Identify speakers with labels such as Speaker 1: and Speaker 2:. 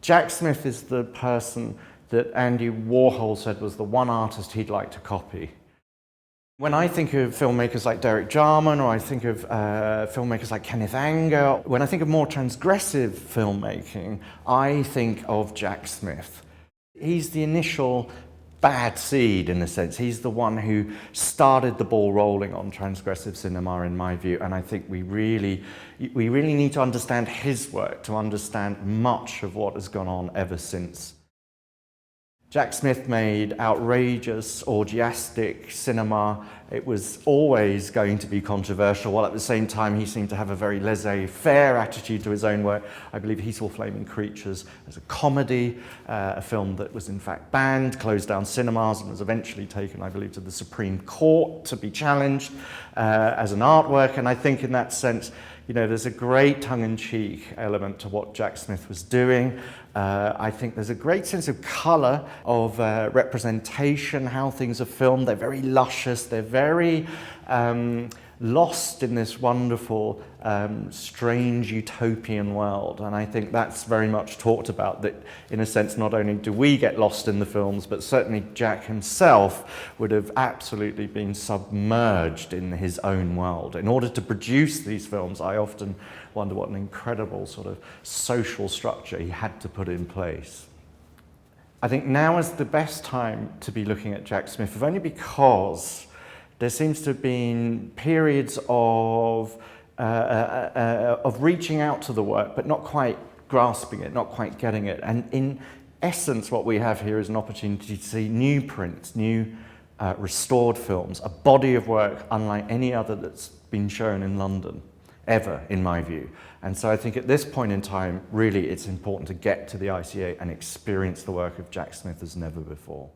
Speaker 1: Jack Smith is the person that Andy Warhol said was the one artist he'd like to copy. When I think of filmmakers like Derek Jarman, or I think of filmmakers like Kenneth Anger, when I think of more transgressive filmmaking, I think of Jack Smith. He's the initial bad seed, in a sense. He's the one who started the ball rolling on transgressive cinema, in my view, and I think we really need to understand his work to understand much of what has gone on ever since. Jack Smith made outrageous, orgiastic cinema. It was always going to be controversial, while at the same time he seemed to have a very laissez-faire attitude to his own work. I believe he saw Flaming Creatures as a comedy, a film that was in fact banned, closed down cinemas, and was eventually taken, I believe, to the Supreme Court to be challenged as an artwork. And I think in that sense, you know, there's a great tongue-in-cheek element to what Jack Smith was doing. I think there's a great sense of colour, of representation, how things are filmed. They're very luscious, they're very lost in this wonderful, strange utopian world. And I think that's very much talked about, that in a sense not only do we get lost in the films, but certainly Jack himself would have absolutely been submerged in his own world. In order to produce these films, I often wonder what an incredible sort of social structure he had to put in place. I think now is the best time to be looking at Jack Smith, if only because there seems to have been periods of reaching out to the work, but not quite grasping it, not quite getting it. And in essence, what we have here is an opportunity to see new prints, new restored films, a body of work unlike any other that's been shown in London, ever, in my view. And so I think at this point in time, really, it's important to get to the ICA and experience the work of Jack Smith as never before.